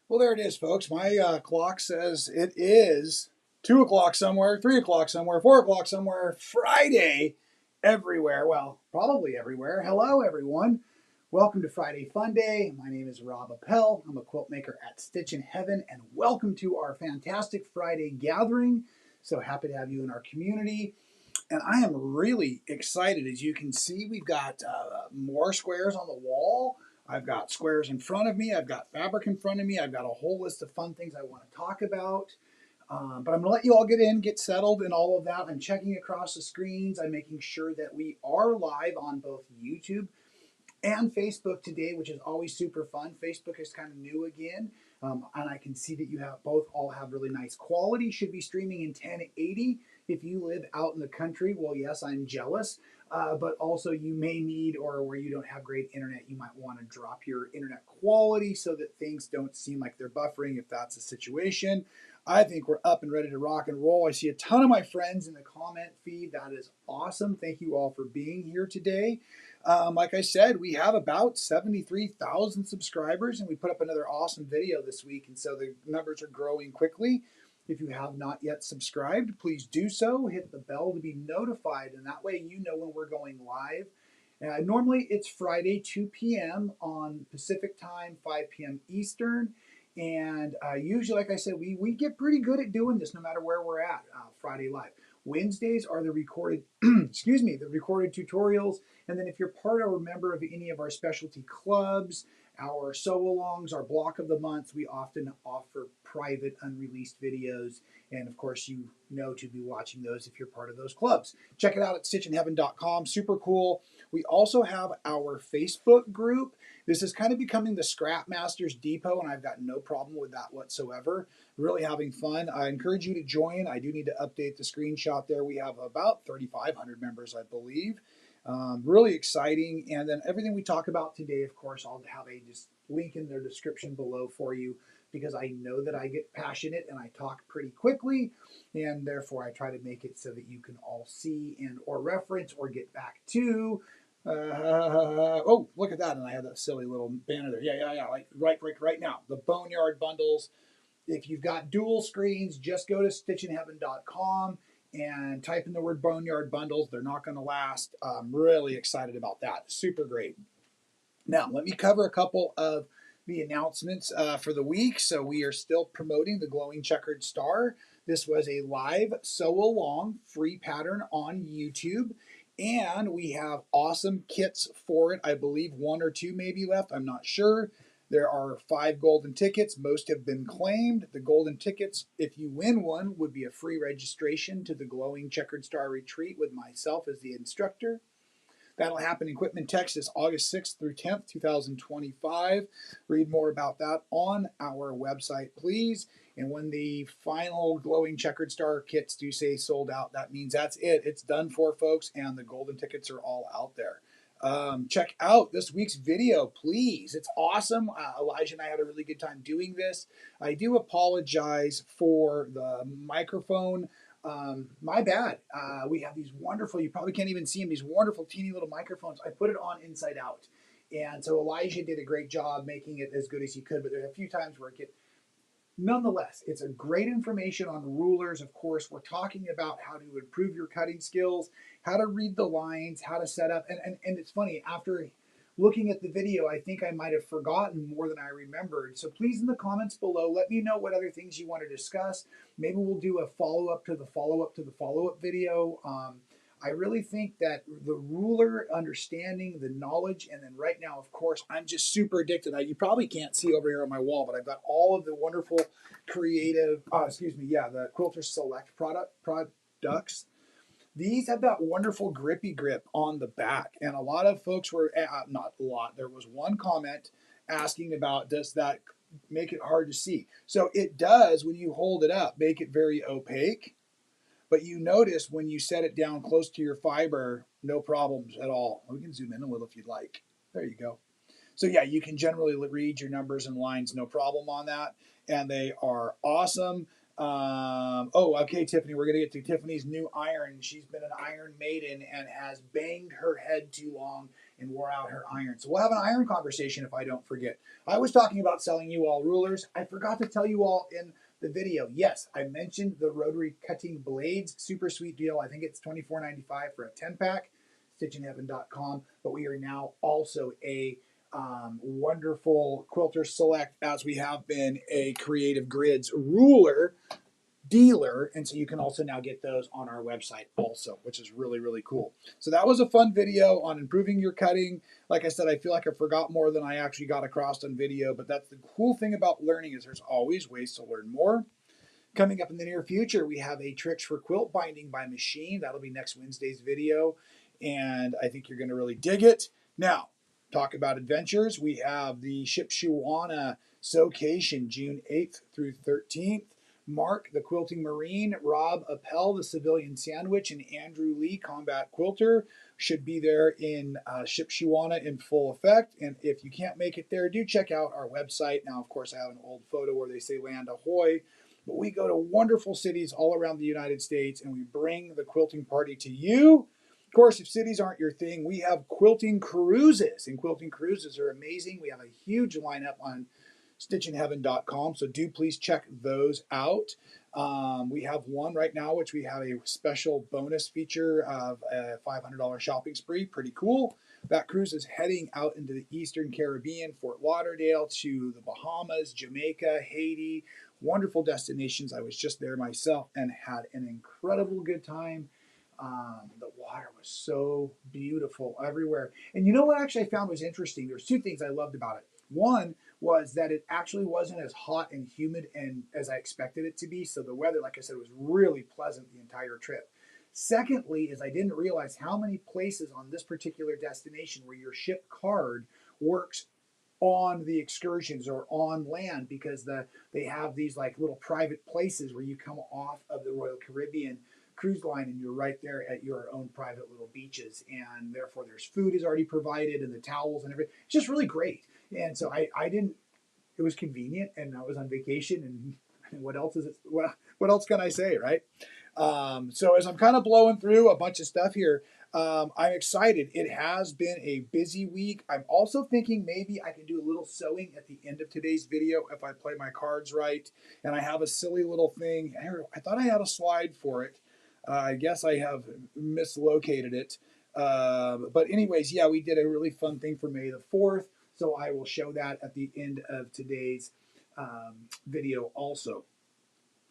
Well, there it is, folks. My clock says it is 2 o'clock somewhere, 3 o'clock somewhere, 4 o'clock somewhere, Friday everywhere. Well, probably everywhere. Hello, everyone. Welcome to Friday Fun Day. My name is Rob Appell. I'm a quilt maker at Stitchin Heaven, and welcome to our fantastic Friday gathering. So happy to have you in our community. And I am really excited. As you can see, we've got more squares on the wall. I've got squares in front of me. I've got fabric in front of me. I've got a whole list of fun things I want to talk about. But I'm going to let you all get in, get settled, and all of that. I'm checking across the screens. I'm making sure that we are live on both YouTube and Facebook today, which is always super fun. Facebook is kind of new again. And I can see that you have both all have really nice quality. Should be streaming in 1080. If you live out in the country, well, yes, I'm jealous. But also you may need, or where you don't have great internet, you might want to drop your internet quality so that things don't seem like they're buffering if that's the situation. I think we're up and ready to rock and roll. I see a ton of my friends in the comment feed. That is awesome. Thank you all for being here today. Like I said, we have about 73,000 subscribers, and we put up another awesome video this week, and so the numbers are growing quickly. If you have not yet subscribed, please do so. Hit the bell to be notified, and that way you know when we're going live. Normally it's Friday, 2 p.m. on Pacific time, 5 p.m. Eastern. And usually, like I said, we get pretty good at doing this no matter where we're at, Friday live. Wednesdays are the recorded, excuse me, the recorded tutorials. And then if you're part or a member of any of our specialty clubs, our sew-alongs, our block of the month, we often offer private unreleased videos. And of course, you know to be watching those if you're part of those clubs. Check it out at stitchinheaven.com. Super cool. We also have our Facebook group. This is kind of becoming the Scrap Masters Depot, and I've got no problem with that whatsoever. Really having fun. I encourage you to join. I do need to update the screenshot there. We have about 3,500 members, I believe. Really exciting. And then everything we talk about today, of course, I'll have a just link in the description below for you because I know that I get passionate and I talk pretty quickly, and therefore I try to make it so that you can all see and or reference or get back to. Oh, look at that. And I have that silly little banner there. Yeah. Like right now. The Boneyard bundles. If you've got dual screens, just go to stitchinheaven.com and type in the word Boneyard bundles. They're not going to last. I'm really excited about that. Super great. Now, let me cover a couple of the announcements for the week. So we are still promoting the Glowing Checkered Star. This was a live sew-along free pattern on YouTube. And we have awesome kits for it. I believe one or two may be left. I'm not sure. There are 5 golden tickets. Most have been claimed. The golden tickets, if you win one, would be a free registration to the Glowing Checkered Star Retreat with myself as the instructor. That'll happen in Quitman, Texas, August 6th through 10th, 2025. Read more about that on our website, please. And when the final Glowing Checkered Star kits do say sold out, that means that's it. It's done for, folks, and the golden tickets are all out there. Check out this week's video, please. It's awesome. Elijah and I had a really good time doing this. I do apologize for the microphone. My bad. We have these wonderful, you probably can't even see them, these wonderful teeny little microphones. I put it on inside out. And so Elijah did a great job making it as good as he could, but there's a few times where it gets, nonetheless, it's a great information on rulers. Of course, we're talking about how to improve your cutting skills, how to read the lines, how to set up. And it's funny, after looking at the video, I think I might have forgotten more than I remembered. So please, in the comments below, let me know what other things you want to discuss. Maybe we'll do a follow-up to the follow-up to the follow-up video. I really think that the ruler, understanding the knowledge, and then right now, of course, I'm just super addicted. You probably can't see over here on my wall, but I've got all of the wonderful creative, the Quilter Select products. These have that wonderful grippy grip on the back. And a lot of folks were, not a lot, there was one comment asking about, does that make it hard to see? So it does, when you hold it up, make it very opaque. But you notice when you set it down close to your fiber, no problems at all. We can zoom in a little if you'd like. There you go. So yeah, you can generally read your numbers and lines, no problem on that. And they are awesome. Okay, Tiffany, we're going to get to Tiffany's new iron. She's been an iron maiden and has banged her head too long and wore out her iron. So we'll have an iron conversation if I don't forget. I was talking about selling you all rulers. I forgot to tell you all in the video. Yes, I mentioned the rotary cutting blades. Super sweet deal. I think it's $24.95 for a 10-pack. StitchinHeaven.com. But we are now also a wonderful Quilter Select, as we have been a Creative Grids ruler dealer, and so you can also now get those on our website also, which is really, really cool. So that was a fun video on improving your cutting. Like I said, I feel like I forgot more than I actually got across on video, but that's the cool thing about learning, is there's always ways to learn more. Coming up in the near future, we have a tricks for quilt binding by machine. That'll be next Wednesday's video, and I think you're going to really dig it. Now, talk about adventures. We have the Shipshewana Socation, June 8th through 13th. Mark, the Quilting Marine, Rob Appell, the Civilian Sandwich, and Andrew Lee, Combat Quilter, should be there in Shipshewana in full effect. And if you can't make it there, do check out our website. Now, of course, I have an old photo where they say land ahoy, but we go to wonderful cities all around the United States, and we bring the quilting party to you. Of course, if cities aren't your thing, we have quilting cruises, and quilting cruises are amazing. We have a huge lineup on StitchinHeaven.com, so do please check those out. We have one right now, which we have a special bonus feature of a $500 shopping spree. Pretty cool. That cruise is heading out into the Eastern Caribbean, Fort Lauderdale, to the Bahamas, Jamaica, Haiti. Wonderful destinations. I was just there myself and had an incredible good time. The water was so beautiful everywhere. And you know what actually I found was interesting? There's two things I loved about it. One was that it actually wasn't as hot and humid and as I expected it to be. So the weather, like I said, was really pleasant the entire trip. Secondly, is I didn't realize how many places on this particular destination where your ship card works on the excursions or on land, because they have these like little private places where you come off of the Royal Caribbean cruise line and you're right there at your own private little beaches, and therefore there's food is already provided and the towels and everything. It's just really great. And so I didn't, it was convenient, and I was on vacation, and what else is it, what else can I say, right? So as I'm kind of blowing through a bunch of stuff here, I'm excited. It has been a busy week. I'm also thinking maybe I can do a little sewing at the end of today's video if I play my cards right. And I have a silly little thing. I thought I had a slide for it. I guess I have mislocated it. But anyways, yeah, we did a really fun thing for May the 4th. So I will show that at the end of today's video also.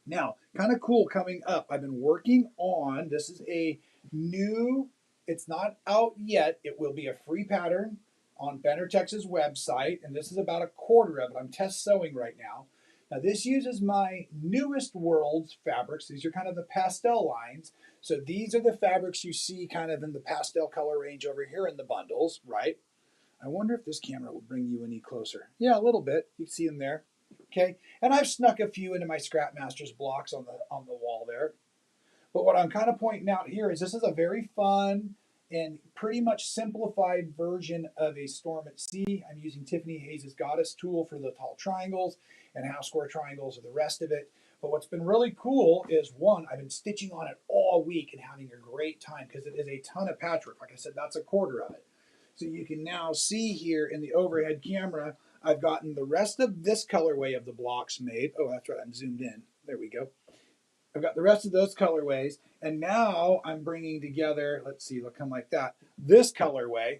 Now, kind of cool coming up. I've been working on, this is a new, it's not out yet. It will be a free pattern on Bendertex's website, and this is about a quarter of it. I'm test sewing right now. Now, this uses my newest world's fabrics. These are kind of the pastel lines. So these are the fabrics you see kind of in the pastel color range over here in the bundles, right? I wonder if this camera will bring you any closer. Yeah, a little bit. You can see them there. Okay, and I've snuck a few into my Scrap Masters blocks on the wall there. But what I'm kind of pointing out here is this is a very fun and pretty much simplified version of a Storm at Sea. I'm using Tiffany Hayes' Goddess tool for the tall triangles and half square triangles or the rest of it. But what's been really cool is, one, I've been stitching on it all week and having a great time because it is a ton of patchwork. Like I said, that's a quarter of it. So you can now see here in the overhead camera, I've gotten the rest of this colorway of the blocks made. Oh, that's right, I'm zoomed in. There we go. I've got the rest of those colorways, and now I'm bringing together, let's see, it'll come like that, this colorway.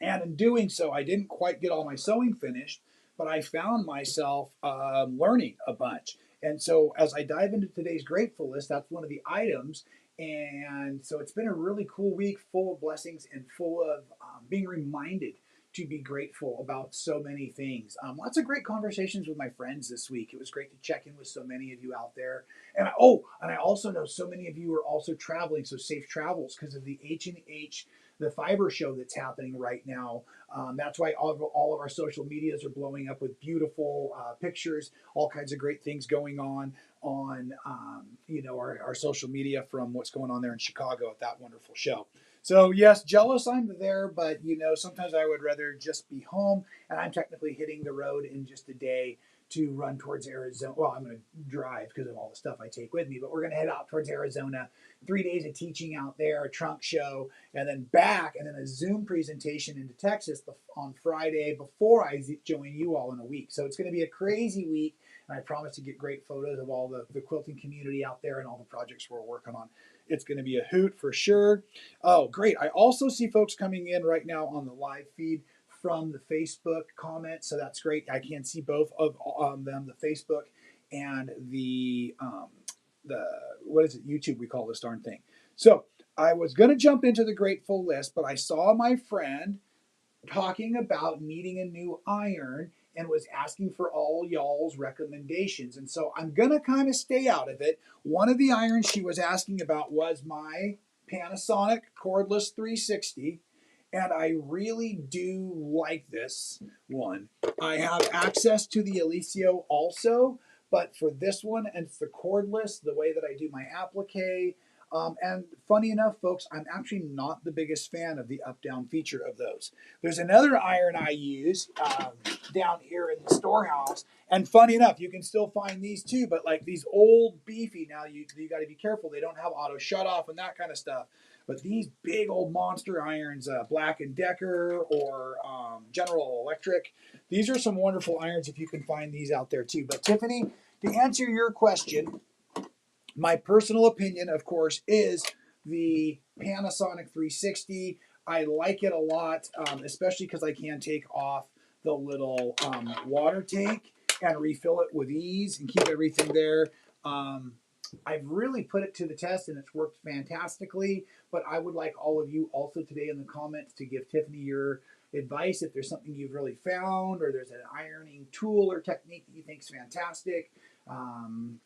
And in doing so, I didn't quite get all my sewing finished, but I found myself learning a bunch. And so as I dive into today's Grateful List, that's one of the items. And so it's been a really cool week, full of blessings and full of being reminded to be grateful about so many things. Lots of great conversations with my friends this week. It was great to check in with so many of you out there. And I also know so many of you are also traveling, so safe travels because of the H&H, the fiber show that's happening right now. That's why all of our social medias are blowing up with beautiful pictures, all kinds of great things going on our social media from what's going on there in Chicago at that wonderful show. So yes, jealous I'm there, but sometimes I would rather just be home, and I'm technically hitting the road in just a day to run towards Arizona. Well, I'm going to drive because of all the stuff I take with me, but we're going to head out towards Arizona. 3 days of teaching out there, a trunk show, and then back, and then a Zoom presentation into Texas on Friday before I join you all in a week. So it's going to be a crazy week, and I promise to get great photos of all the quilting community out there and all the projects we're working on. It's going to be a hoot for sure. Oh, great. I also see folks coming in right now on the live feed from the Facebook comments, so that's great. I can see both of them, the Facebook and the what is it, YouTube, we call this darn thing. So I was going to jump into the grateful list, but I saw my friend talking about needing a new iron and was asking for all y'all's recommendations. And so I'm going to kind of stay out of it. One of the irons she was asking about was my Panasonic cordless 360. And I really do like this one. I have access to the Alicio also, but for this one, and it's the cordless, the way that I do my applique. And funny enough, folks, I'm actually not the biggest fan of the up-down feature of those. There's another iron I use down here in the storehouse, and funny enough, you can still find these too, but like these old beefy, now you got to be careful. They don't have auto shut-off and that kind of stuff. But these big old monster irons, Black & Decker or General Electric, these are some wonderful irons if you can find these out there too. But Tiffany, to answer your question, my personal opinion, of course, is the Panasonic 360. I like it a lot, especially because I can take off the little water tank and refill it with ease and keep everything there. I've really put it to the test and it's worked fantastically, but I would like all of you also today in the comments to give Tiffany your advice if there's something you've really found or there's an ironing tool or technique that you think is fantastic.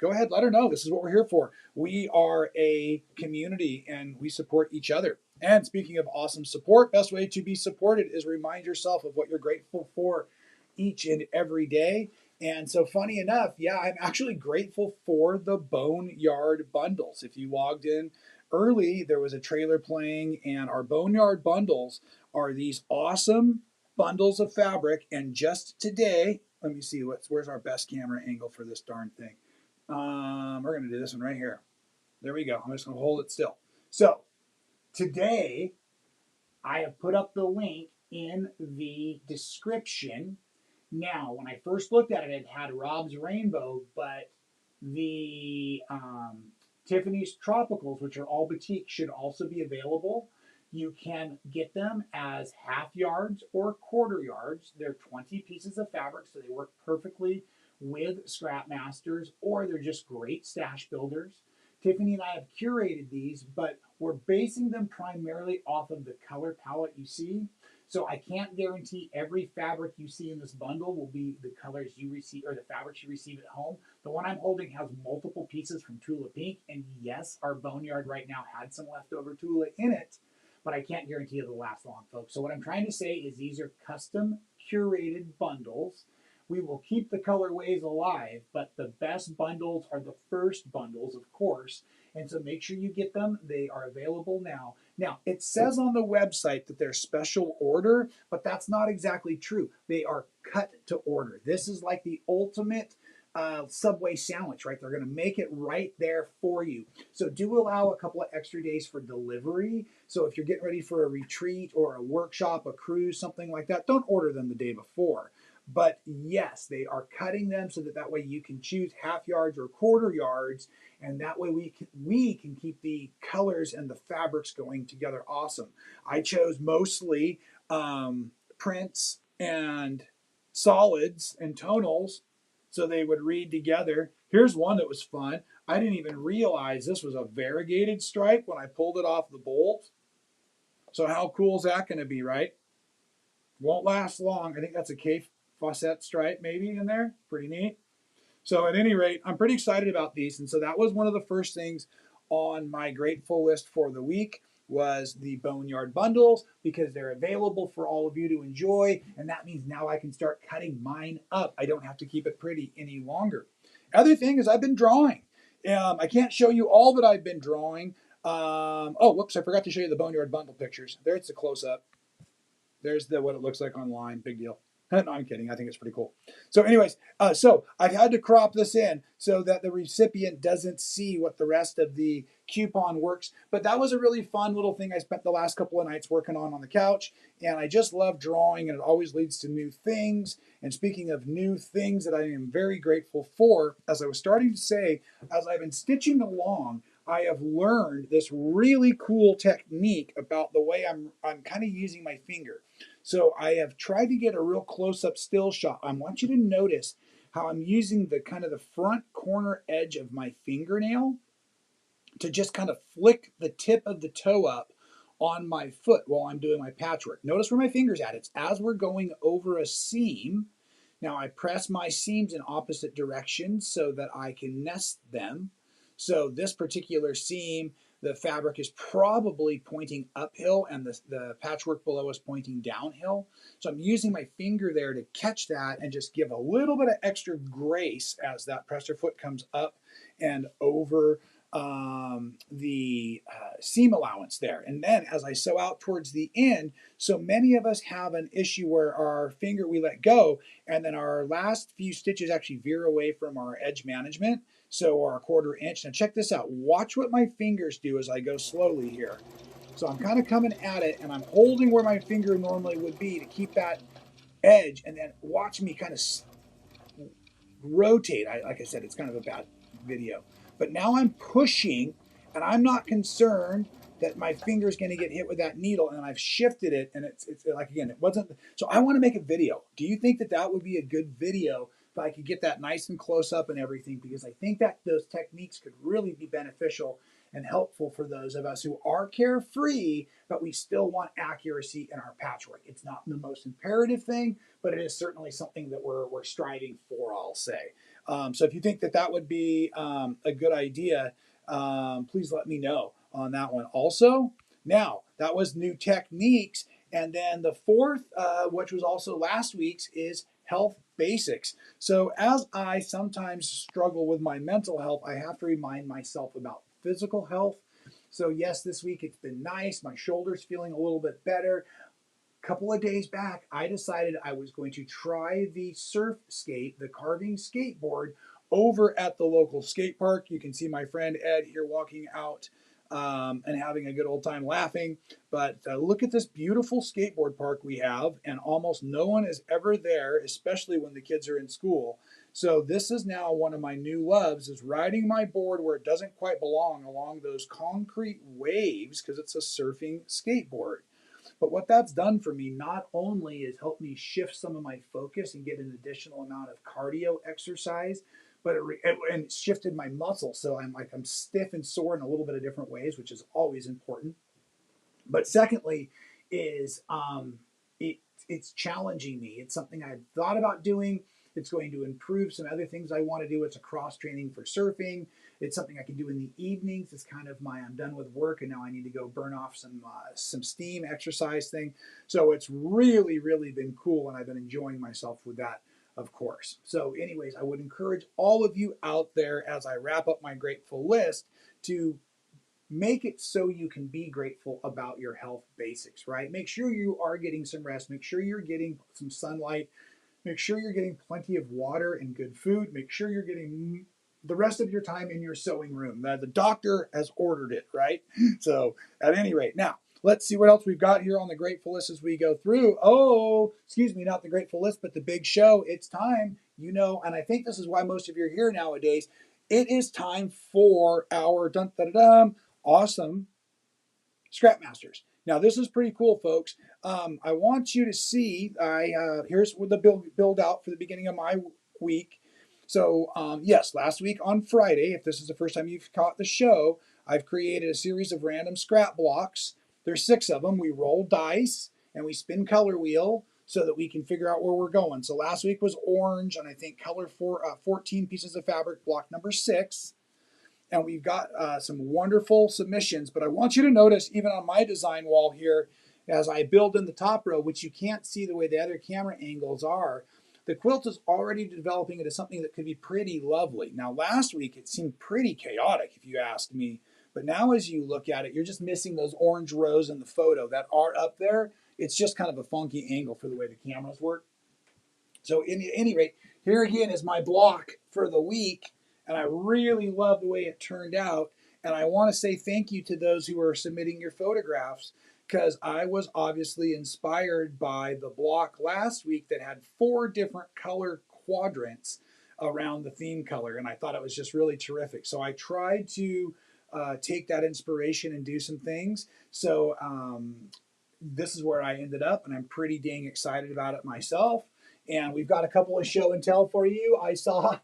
Go ahead, let her know. This is what we're here for. We are a community and we support each other. And speaking of awesome support, best way to be supported is remind yourself of what you're grateful for each and every day. And so funny enough, yeah, I'm actually grateful for the Boneyard bundles. If you logged in early, there was a trailer playing, and our Boneyard bundles are these awesome bundles of fabric. And just today, let me see, where's our best camera angle for this darn thing? We're going to do this one right here. There we go. I'm just going to hold it still. So today, I have put up the link in the description. Now, when I first looked at it, it had Rob's Rainbow, but the Tiffany's Tropicals, which are all boutique, should also be available. You can get them as half yards or quarter yards. They're 20 pieces of fabric, so they work perfectly with Scrap Masters, or they're just great stash builders. Tiffany and I have curated these, but we're basing them primarily off of the color palette you see. So I can't guarantee every fabric you see in this bundle will be the colors you receive or the fabrics you receive at home. The one I'm holding has multiple pieces from Tula Pink, and yes, our Boneyard right now had some leftover Tula in it, but I can't guarantee it'll last long, folks. So what I'm trying to say is these are custom curated bundles. We will keep the colorways alive, but the best bundles are the first bundles, of course. And so make sure you get them. They are available now. Now, it says on the website that they're special order, but that's not exactly true. They are cut to order. This is like the ultimate Subway sandwich, right? They're going to make it right there for you. So do allow a couple of extra days for delivery. So if you're getting ready for a retreat or a workshop, a cruise, something like that, don't order them the day before. But yes, they are cutting them so that way you can choose half yards or quarter yards, and that way we can keep the colors and the fabrics going together. Awesome. I chose mostly prints and solids and tonals so they would read together. Here's one that was fun. I didn't even realize this was a variegated stripe when I pulled it off the bolt. So how cool is that going to be, right? Won't last long. I think that's a K Fawcett stripe maybe in there. Pretty neat. So at any rate, I'm pretty excited about these. And so that was one of the first things on my grateful list for the week was the Boneyard bundles because they're available for all of you to enjoy. And that means now I can start cutting mine up. I don't have to keep it pretty any longer. Other thing is I've been drawing. I can't show you all that I've been drawing. Oh, whoops, I forgot to show you the Boneyard bundle pictures. There's the close-up. There's what it looks like online. Big deal. No, I'm kidding. I think it's pretty cool. So anyways, so I've had to crop this in so that the recipient doesn't see what the rest of the coupon works. But that was a really fun little thing I spent the last couple of nights working on the couch. And I just love drawing, and it always leads to new things. And speaking of new things that I am very grateful for, as I was starting to say, as I've been stitching along, I have learned this really cool technique about the way I'm kind of using my finger. So I have tried to get a real close-up still shot. I want you to notice how I'm using the kind of the front corner edge of my fingernail to just kind of flick the tip of the toe up on my foot while I'm doing my patchwork. Notice where my finger's at. It's as we're going over a seam. Now I press my seams in opposite directions so that I can nest them. So this particular seam, the fabric is probably pointing uphill and the patchwork below is pointing downhill. So I'm using my finger there to catch that and just give a little bit of extra grace as that presser foot comes up and over the seam allowance there. And then as I sew out towards the end, so many of us have an issue where our finger, we let go, and then our last few stitches actually veer away from our edge management. So our 1/4 inch. Now check this out. Watch what my fingers do as I go slowly here. So I'm kind of coming at it and I'm holding where my finger normally would be to keep that edge, and then watch me kind of rotate. Like I said, it's kind of a bad video. But now I'm pushing, and I'm not concerned that my finger is going to get hit with that needle, and I've shifted it, and it's like, again, it wasn't. So I want to make a video. Do you think that that would be a good video if I could get that nice and close up and everything? Because I think that those techniques could really be beneficial and helpful for those of us who are carefree, but we still want accuracy in our patchwork. It's not the most imperative thing, but it is certainly something that we're striving for, I'll say. So if you think that that would be a good idea, please let me know on that one. Also, now that was new techniques. And then the fourth, which was also last week's, is health basics. So as I sometimes struggle with my mental health, I have to remind myself about physical health. So yes, this week it's been nice. My shoulder's feeling a little bit better. Couple of days back, I decided I was going to try the surf skate, the carving skateboard, over at the local skate park. You can see my friend Ed here walking out and having a good old time laughing. But look at this beautiful skateboard park we have, and almost no one is ever there, especially when the kids are in school. So this is now one of my new loves, is riding my board where it doesn't quite belong, along those concrete waves, because it's a surfing skateboard. But what that's done for me not only is helped me shift some of my focus and get an additional amount of cardio exercise, but it shifted my muscles. So I'm stiff and sore in a little bit of different ways, which is always important. But secondly, is it's challenging me. It's something I've thought about doing. It's going to improve some other things I want to do. It's a cross training for surfing. It's something I can do in the evenings. It's kind of my, I'm done with work and now I need to go burn off some steam exercise thing. So it's really, really been cool, and I've been enjoying myself with that, of course. So anyways, I would encourage all of you out there, as I wrap up my grateful list, to make it so you can be grateful about your health basics, right? Make sure you are getting some rest. Make sure you're getting some sunlight. Make sure you're getting plenty of water and good food. Make sure you're getting the rest of your time in your sewing room. The doctor has ordered it, right? So at any rate, now let's see what else we've got here on the grateful list as we go through. Oh, excuse me, not the grateful list, but the big show. It's time, you know, and I think this is why most of you are here nowadays. It is time for our dun dun dun awesome Scrap Masters. Now this is pretty cool, folks. I want you to see. Here's what the build out for the beginning of my week. So yes, last week on Friday, if this is the first time you've caught the show, I've created a series of random scrap blocks. There's 6 of them. We roll dice and we spin color wheel so that we can figure out where we're going. So last week was orange, and I think color for 14 pieces of fabric, block number 6. And we've got some wonderful submissions. But I want you to notice, even on my design wall here, as I build in the top row, which you can't see the way the other camera angles are, the quilt is already developing into something that could be pretty lovely. Now, last week, it seemed pretty chaotic, if you asked me. But now as you look at it, you're just missing those orange rows in the photo that are up there. It's just kind of a funky angle for the way the cameras work. So at any rate, here again is my block for the week, and I really love the way it turned out. And I want to say thank you to those who are submitting your photographs, because I was obviously inspired by the block last week that had 4 different color quadrants around the theme color, and I thought it was just really terrific. So I tried to take that inspiration and do some things. So this is where I ended up, and I'm pretty dang excited about it myself. And we've got a couple of show and tell for you. I saw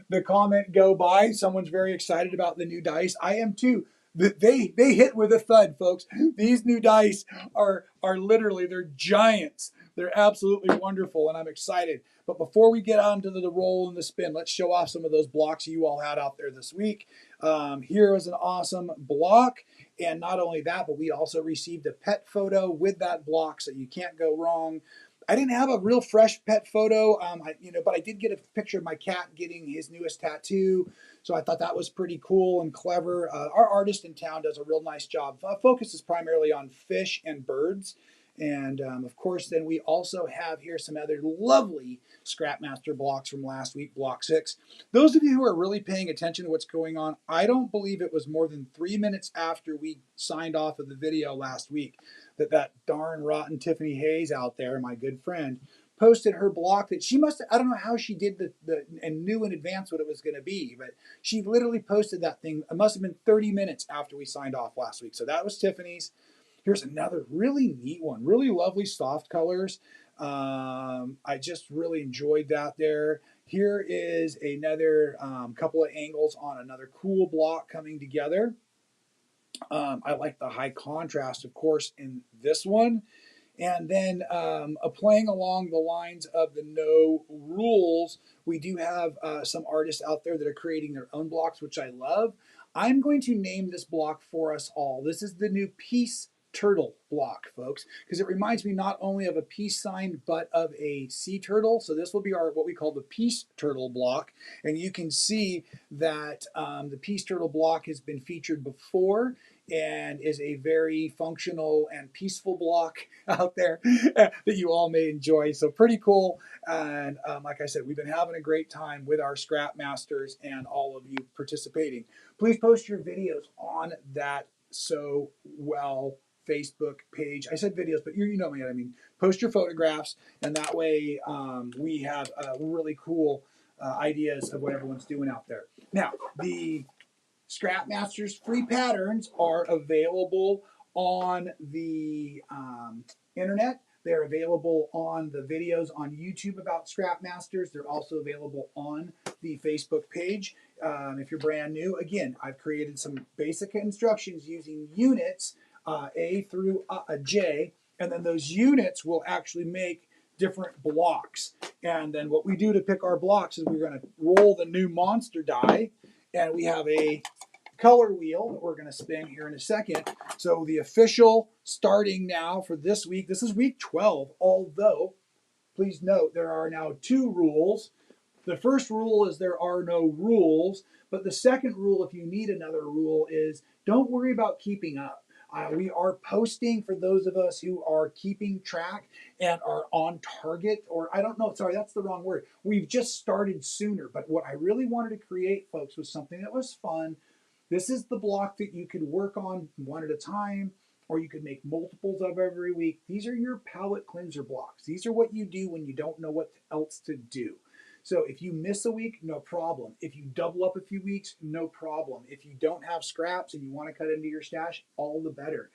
the comment go by. Someone's very excited about the new dice. I am too. They hit with a thud, folks. These new dice are literally, they're giants. They're absolutely wonderful, and I'm excited. But before we get on to the roll and the spin, let's show off some of those blocks you all had out there this week. Here is an awesome block. And not only that, but we also received a pet photo with that block, so you can't go wrong. I didn't have a real fresh pet photo, but I did get a picture of my cat getting his newest tattoo. So I thought that was pretty cool and clever. Our artist in town does a real nice job. Focuses primarily on fish and birds. And of course, then we also have here some other lovely Scrapmaster blocks from last week, block 6. Those of you who are really paying attention to what's going on, I don't believe it was more than 3 minutes after we signed off of the video last week that darn rotten Tiffany Hayes out there, my good friend, posted her block that she must, I don't know how she did and knew in advance what it was going to be, but she literally posted that thing. It must have been 30 minutes after we signed off last week. So that was Tiffany's. Here's another really neat one, really lovely soft colors. I just really enjoyed that there. Here is another couple of angles on another cool block coming together. I like the high contrast, of course, in this one. And then playing along the lines of the no rules, we do have some artists out there that are creating their own blocks, which I love. I'm going to name this block for us all. This is the new peace turtle block, folks, because it reminds me not only of a peace sign, but of a sea turtle. So this will be our what we call the peace turtle block. And you can see that the peace turtle block has been featured before and is a very functional and peaceful block out there that you all may enjoy. So pretty cool. And like I said, we've been having a great time with our Scrap Masters and all of you participating. Please post your videos on that So Well Facebook page. I said videos, but you know what I mean. Post your photographs, and that way we have really cool ideas of what everyone's doing out there. Now, the Scrap Masters free patterns are available on the internet. They're available on the videos on YouTube about Scrap Masters. They're also available on the Facebook page. If you're brand new, again, I've created some basic instructions using units A through J, and then those units will actually make different blocks. And then what we do to pick our blocks is we're going to roll the new monster die, and we have a color wheel that we're going to spin here in a second. So the official starting now for this week, this is week 12, although please note there are now 2 rules. The first rule is there are no rules, but the second rule, if you need another rule, is don't worry about keeping up. We are posting for those of us who are keeping track and are on target, or I don't know, sorry, that's the wrong word. We've just started sooner, but what I really wanted to create, folks, was something that was fun. This is the block that you could work on one at a time, or you could make multiples of every week. These are your palette cleanser blocks. These are what you do when you don't know what else to do. So if you miss a week, no problem. If you double up a few weeks, no problem. If you don't have scraps and you want to cut into your stash, all the better.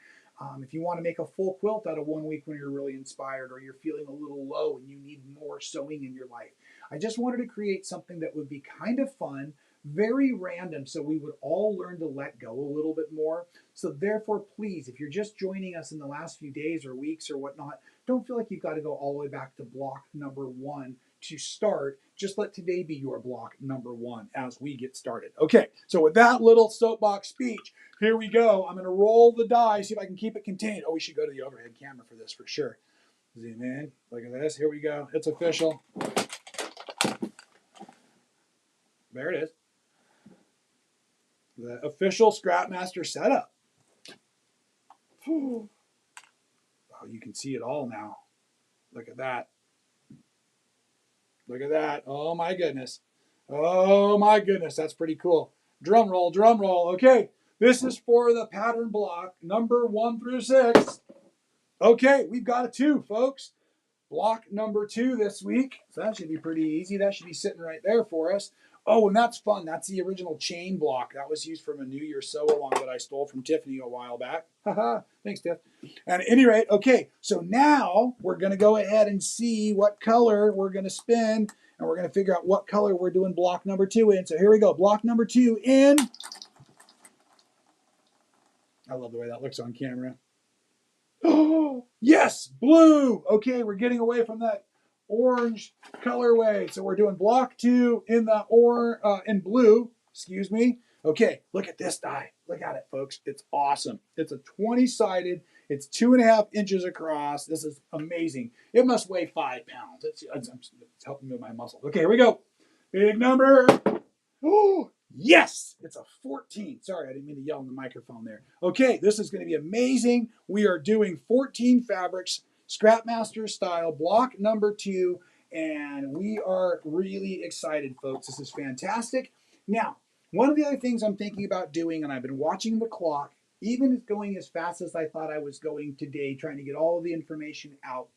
If you want to make a full quilt out of 1 week when you're really inspired, or you're feeling a little low and you need more sewing in your life. I just wanted to create something that would be kind of fun, very random, so we would all learn to let go a little bit more. So therefore, please, if you're just joining us in the last few days or weeks or whatnot, don't feel like you've got to go all the way back to block number 1 to start. Just let today be your block number 1 as we get started. Okay, so with that little soapbox speech, here we go. I'm going to roll the die, see if I can keep it contained. Oh, we should go to the overhead camera for this for sure. Zoom in. Look at this. Here we go. It's official. There it is. The official Scrapmaster setup. Oh, you can see it all now. Look at that. Look at that. Oh my goodness. Oh my goodness. That's pretty cool. Drum roll, drum roll. Okay. This is for the pattern block number 1 through 6. Okay, we've got a 2, folks. Block number 2 this week. So that should be pretty easy. That should be sitting right there for us. Oh, and that's fun. That's the original chain block. That was used from a New Year sew-along that I stole from Tiffany a while back. Haha. Thanks, Tiff. And at any rate, okay, so now we're going to go ahead and see what color we're going to spin, and we're going to figure out what color we're doing block number 2 in. So here we go. Block number 2 in. I love the way that looks on camera. Oh, yes, blue. Okay, we're getting away from that orange colorway. So we're doing block 2 in the in blue, excuse me. Okay, look at this die. Look at it, folks. It's awesome. It's a 20-sided. It's 2.5 inches across. This is amazing. It must weigh 5 pounds. It's helping me with my muscles. Okay, here we go. Big number. Oh, yes, it's a 14. Sorry, I didn't mean to yell in the microphone there. Okay, this is going to be amazing. We are doing 14 fabrics, Scrapmaster style, block number 2, and we are really excited, folks. This is fantastic. Now, one of the other things I'm thinking about doing, and I've been watching the clock, even going as fast as I thought I was going today, trying to get all of the information out.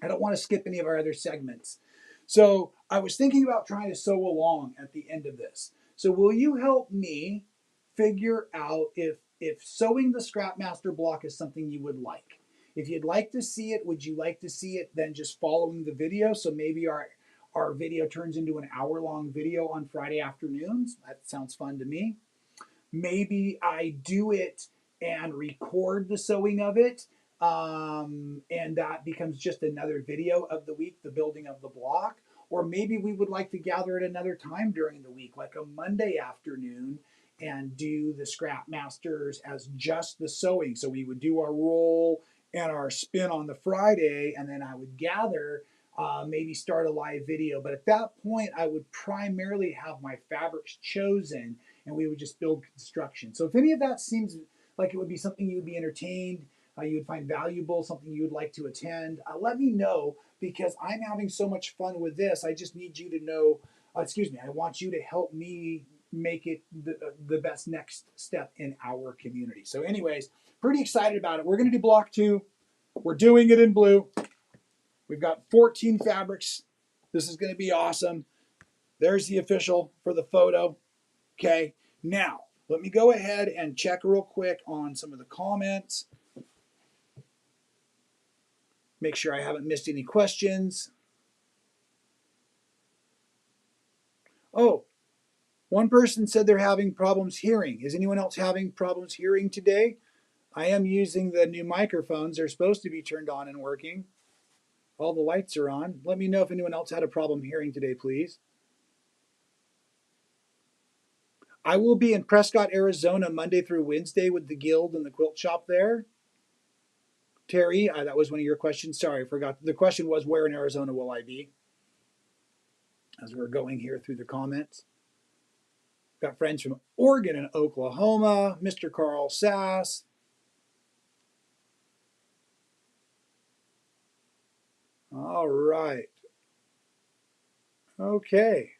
I don't want to skip any of our other segments. So I was thinking about trying to sew along at the end of this. So will you help me figure out if sewing the Scrapmaster block is something you would like? If you'd like to see it, would you like to see it then just following the video? So maybe our video turns into an hour-long video on Friday afternoons. That sounds fun to me. Maybe I do it and record the sewing of it. And that becomes just another video of the week, the building of the block. Or maybe we would like to gather at another time during the week, like a Monday afternoon, and do the Scrap Masters as just the sewing. So we would do our roll and our spin on the Friday, and then I would gather, maybe start a live video. But at that point, I would primarily have my fabrics chosen, and we would just build construction. So if any of that seems like it would be something you would be entertained, you would find valuable, something you would like to attend, let me know, because I'm having so much fun with this. I just need you to know, I want you to help me make it the best next step in our community. So anyways, pretty excited about it. We're going to do block 2. We're doing it in blue. We've got 14 fabrics. This is going to be awesome. There's the official for the photo. Okay, now let me go ahead and check real quick on some of the comments. Make sure I haven't missed any questions. Oh, one person said they're having problems hearing. Is anyone else having problems hearing today? I am using the new microphones. They're supposed to be turned on and working. All the lights are on. Let me know if anyone else had a problem hearing today, please. I will be in Prescott, Arizona, Monday through Wednesday with the Guild and the quilt shop there. Terry, that was one of your questions. Sorry, I forgot. The question was, where in Arizona will I be? As we're going here through the comments. Got friends from Oregon and Oklahoma. Mr. Carl Sass. All right. Okay.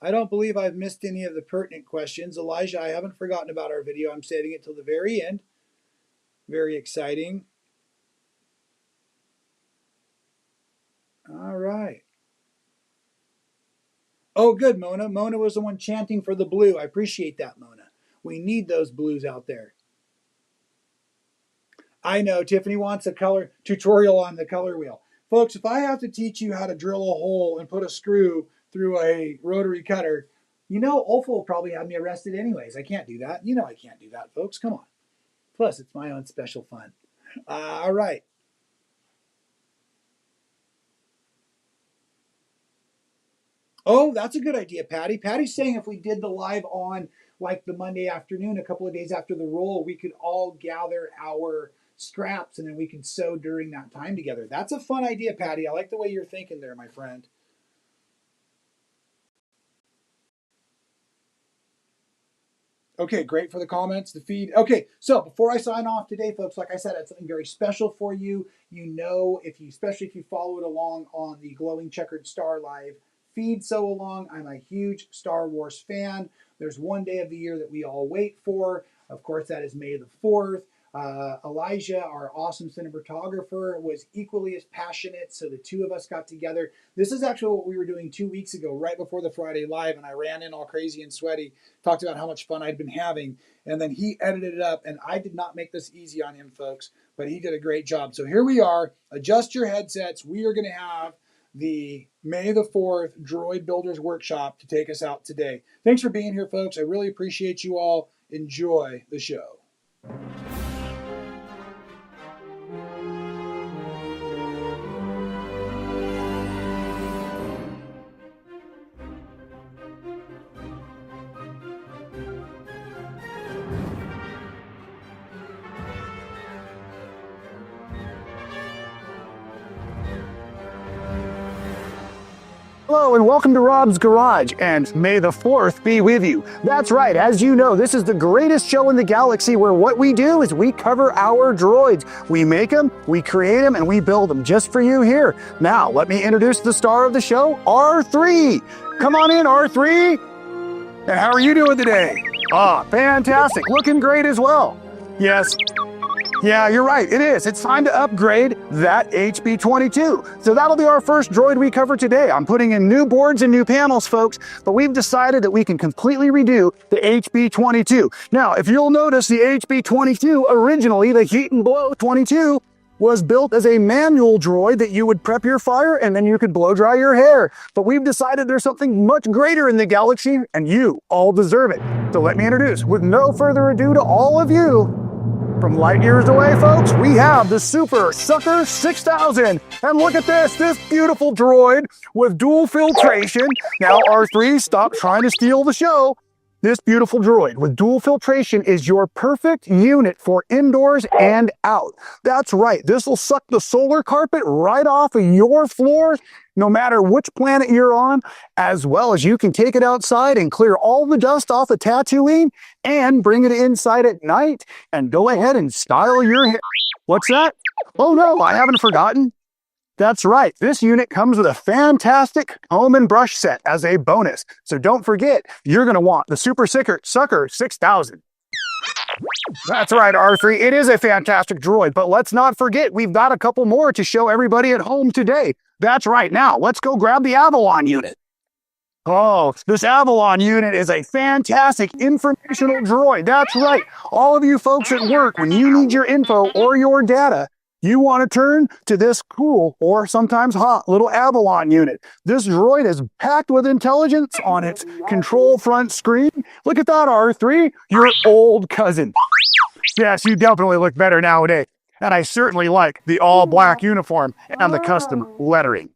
I don't believe I've missed any of the pertinent questions. Elijah, I haven't forgotten about our video. I'm saving it till the very end. Very exciting. All right. Oh, good, Mona. Mona was the one chanting for the blue. I appreciate that, Mona. We need those blues out there. I know Tiffany wants a color tutorial on the color wheel. Folks, if I have to teach you how to drill a hole and put a screw through a rotary cutter, you know Olfa will probably have me arrested anyways. I can't do that. You know I can't do that, folks. Come on. Plus, it's my own special fun. All right. Oh, that's a good idea, Patty. Patty's saying if we did the live on like the Monday afternoon, a couple of days after the roll, we could all gather our scraps and then we could sew during that time together. That's a fun idea, Patty. I like the way you're thinking there, my friend. Okay, great for the comments, the feed. Okay, so before I sign off today, folks, like I said, it's something very special for you. You know, especially if you follow it along on the Glowing Checkered Star Live feed so along, I'm a huge Star Wars fan. There's one day of the year that we all wait for. Of course, that is May the 4th. Elijah, our awesome cinematographer, was equally as passionate, so the two of us got together. This is actually what we were doing 2 weeks ago, right before the Friday Live, and I ran in all crazy and sweaty, talked about how much fun I'd been having, and then he edited it up, and I did not make this easy on him, folks, but he did a great job. So here we are. Adjust your headsets. We are going to have the May the 4th Droid Builders Workshop to take us out today. Thanks for being here, folks. I really appreciate you all. Enjoy the show. Hello and welcome to Rob's Garage, and may the 4th be with you. That's right, as you know, this is the greatest show in the galaxy where what we do is we cover our droids. We make them, we create them, and we build them just for you here. Now, let me introduce the star of the show, R3. Come on in, R3. And how are you doing today? Ah, fantastic, looking great as well. Yes. Yeah, you're right, it is. It's time to upgrade that HB22. So that'll be our first droid we cover today. I'm putting in new boards and new panels, folks, but we've decided that we can completely redo the HB22. Now, if you'll notice, the HB22, originally, the Heat and Blow 22, was built as a manual droid that you would prep your fire and then you could blow dry your hair. But we've decided there's something much greater in the galaxy, and you all deserve it. So let me introduce, with no further ado, to all of you, from light years away, folks, we have the Super Sucker 6000. And look at this beautiful droid with dual filtration. Now, R3, stop trying to steal the show. This beautiful droid with dual filtration is your perfect unit for indoors and out. That's right, this will suck the solar carpet right off of your floor, no matter which planet you're on, as well as you can take it outside and clear all the dust off of Tatooine and bring it inside at night and go ahead and style your hair. What's that? Oh no, I haven't forgotten. That's right, this unit comes with a fantastic comb and brush set as a bonus. So don't forget, you're going to want the Super Sucker 6000. That's right, R3, it is a fantastic droid, but let's not forget, we've got a couple more to show everybody at home today. That's right, now let's go grab the Avalon unit. Oh, this Avalon unit is a fantastic informational droid. That's right, all of you folks at work, when you need your info or your data, you want to turn to this cool, or sometimes hot, little Avalon unit. This droid is packed with intelligence on its control front screen. Look at that, R3, your old cousin. Yes, you definitely look better nowadays. And I certainly like the all-black uniform and the custom lettering.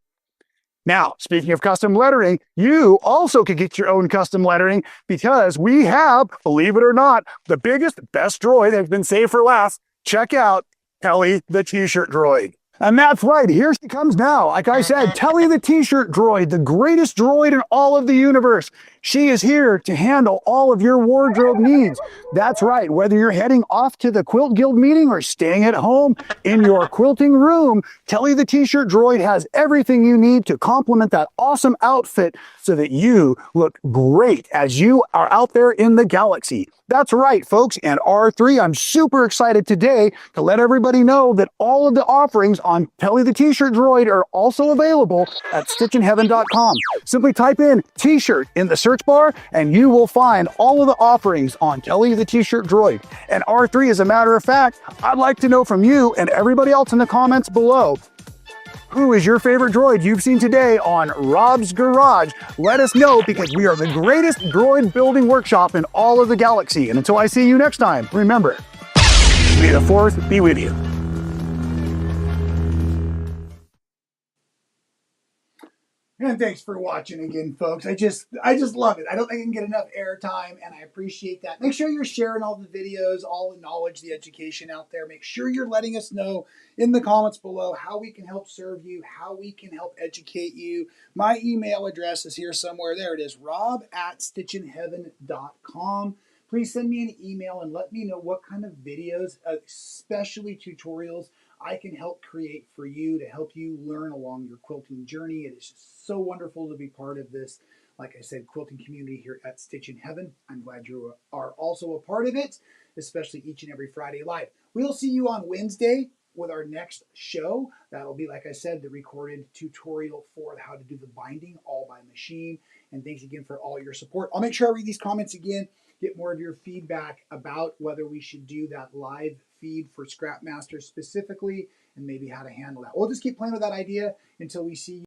Now, speaking of custom lettering, you also can get your own custom lettering because we have, believe it or not, the biggest, best droid that's been saved for last. Check out Telly the T-shirt droid. And that's right, here she comes now. Like I said, Telly the T-shirt droid, the greatest droid in all of the universe. She is here to handle all of your wardrobe needs. That's right, whether you're heading off to the Quilt Guild meeting or staying at home in your quilting room, Telly the T-shirt droid has everything you need to complement that awesome outfit so that you look great as you are out there in the galaxy. That's right, folks, and R3, I'm super excited today to let everybody know that all of the offerings on Telly the T-shirt droid are also available at stitchinheaven.com. Simply type in T-shirt in the search bar and you will find all of the offerings on Telly the T-shirt droid. And R3, as a matter of fact, I'd like to know from you and everybody else in the comments below, who is your favorite droid you've seen today on Rob's Garage? Let us know, because we are the greatest droid building workshop in all of the galaxy. And until I see you next time, remember, may the 4th be with you. And thanks for watching again, folks. I just love it. I don't think I can get enough airtime, and I appreciate that. Make sure you're sharing all the videos, all the knowledge, the education out there. Make sure you're letting us know in the comments below how we can help serve you, how we can help educate you. My email address is here somewhere. There it is, rob@stitchinheaven.com. please send me an email and let me know what kind of videos, especially tutorials, I can help create for you to help you learn along your quilting journey. It is just so wonderful to be part of this, like I said, quilting community here at Stitchin Heaven. I'm glad you are also a part of it, especially each and every Friday live. We'll see you on Wednesday with our next show. That'll be, like I said, the recorded tutorial for how to do the binding all by machine. And thanks again for all your support. I'll make sure I read these comments again, get more of your feedback about whether we should do that live feed for Scrapmaster specifically and maybe how to handle that. We'll just keep playing with that idea until we see you.